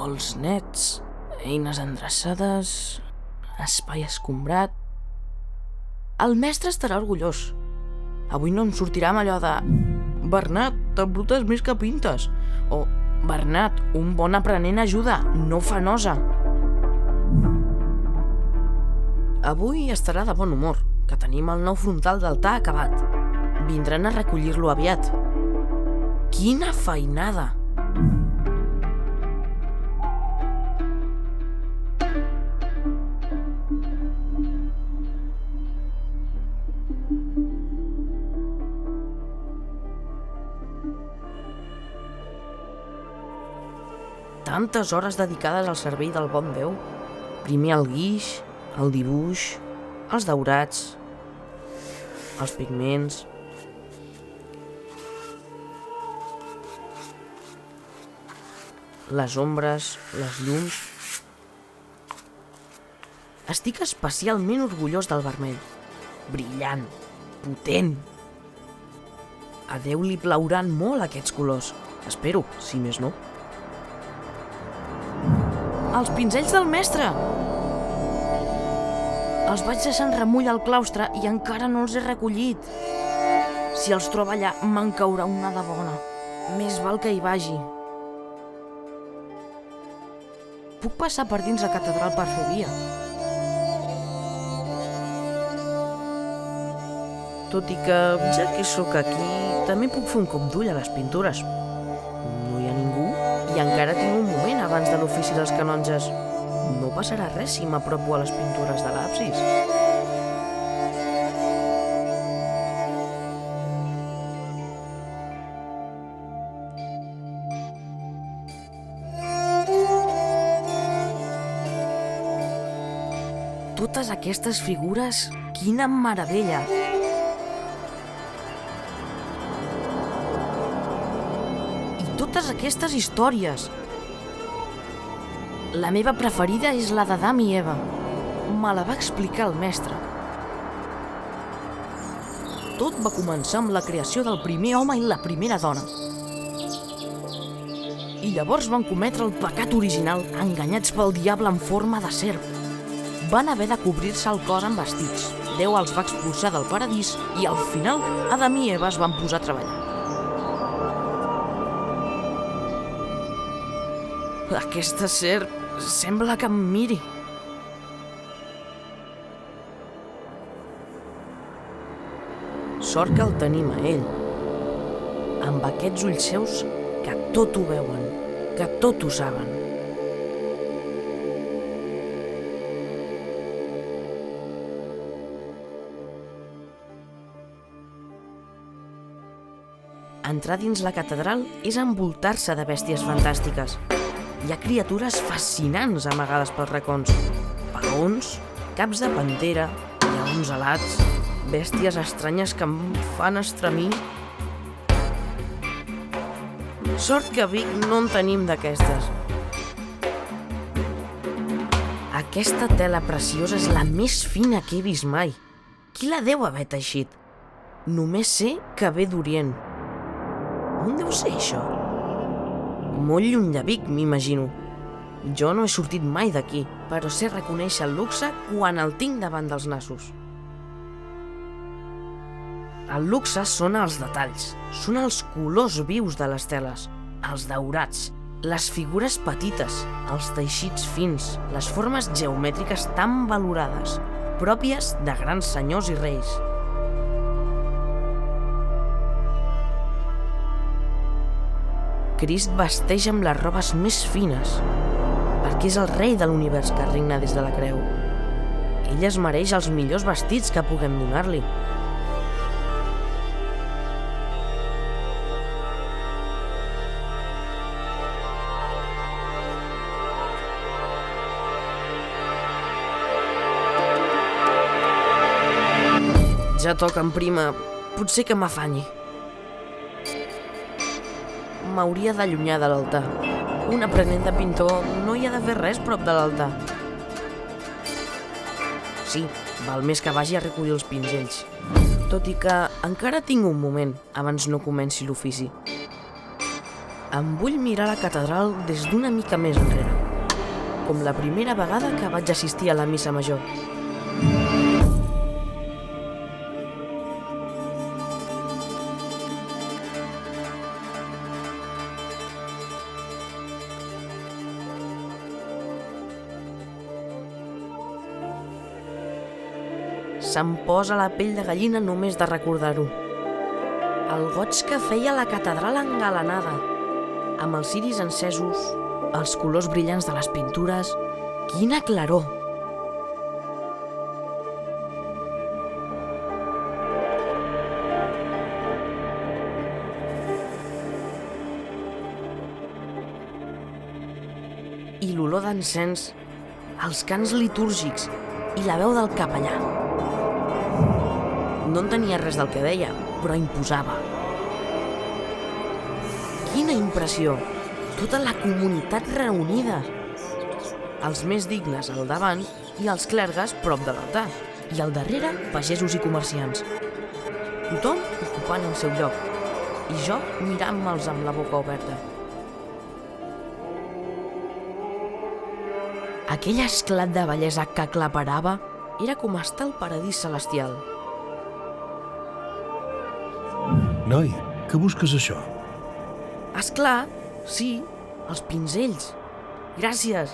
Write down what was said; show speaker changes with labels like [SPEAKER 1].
[SPEAKER 1] pols nets, eines endreçades, espai escombrat... El mestre estarà orgullós. Avui no em sortirà amb allò de Bernat, t'embrutes més que pintes. O Bernat, un bon aprenent ajuda, no fa nosa. Avui estarà de bon humor, que tenim el nou frontal d'altar acabat. Vindran a recollir-lo aviat. Quina feinada! Tantes hores dedicades al servei del bon Déu. Primer el guix, el dibuix, els daurats, els pigments... les ombres, les llums... Estic especialment orgullós del vermell. Brillant, potent. A Déu li plauran molt aquests colors. Espero, si més no. Els pinzells del mestre! Els vaig deixar en remull al claustre i encara no els he recollit. Si els troba allà, me'n caurà una de bona. Més val que hi vagi. Puc passar per dins la catedral per fer via. Tot i que, ja que sóc aquí, també puc fer un cop d'ull a les pintures. No hi ha ningú i encara tinc un moment abans de l'ofici dels canonges. No passarà res si m'apropo a les pintures de l'absis. Totes aquestes figures, quina meravella! I totes aquestes històries! La meva preferida és la d'Adam i Eva. Me la va explicar el mestre. Tot va començar amb la creació del primer home i la primera dona. I llavors van cometre el pecat original, enganyats pel diable en forma de serp. Van haver de cobrir-se el cos amb vestits. Déu els va expulsar del paradís i al final Adam i Eva es van posar a treballar. Aquesta serp sembla que em miri. Sort que el tenim a ell. Amb aquests ulls seus que tot ho veuen, que tot ho saben. Entrar dins la catedral és envoltar-se de bèsties fantàstiques. Hi ha criatures fascinants amagades pels racons. Paons, caps de pantera, lleons alats, bèsties estranyes que em fan estremir. Sort que a Vic no en tenim d'aquestes. Aquesta tela preciosa és la més fina que he vist mai. Qui la deu haver teixit? Només sé que ve d'Orient. On deu ser això? Molt lluny de Vic, m'imagino. Jo no he sortit mai d'aquí, però sé reconèixer el luxe quan el tinc davant dels nassos. El luxe són els detalls, són els colors vius de les teles, els daurats, les figures petites, els teixits fins, les formes geomètriques tan valorades, pròpies de grans senyors i reis. Crist vesteix amb les robes més fines, perquè és el rei de l'univers que regna des de la creu. Ell es mereix els millors vestits que puguem donar-li. Ja toca, prima. Potser que m'afanyi. M'hauria d'allunyar de l'altar. Un aprenent de pintor no hi ha de fer res prop de l'altar. Sí, val més que vagi a recollir els pinzells. Tot i que encara tinc un moment abans no comenci l'ofici. Em vull mirar la catedral des d'una mica més enrere, com la primera vegada que vaig assistir a la missa major. Se'm posa la pell de gallina només de recordar-ho. El goig que feia la catedral engalanada, amb els ciris encesos, els colors brillants de les pintures... Quina claror! I l'olor d'encens, els cants litúrgics i la veu del capellà. No entenia res del que deia, però imposava. Quina impressió! Tota la comunitat reunida. Els més dignes al davant i els clergues prop de l'altar. I al darrere, pagesos i comerciants. Tothom ocupant el seu lloc. I jo mirant-me'ls amb la boca oberta. Aquell esclat de bellesa que aclaparava era com estar al paradís celestial.
[SPEAKER 2] Noi, què busques això?
[SPEAKER 1] Esclar, sí, els pinzells. Gràcies.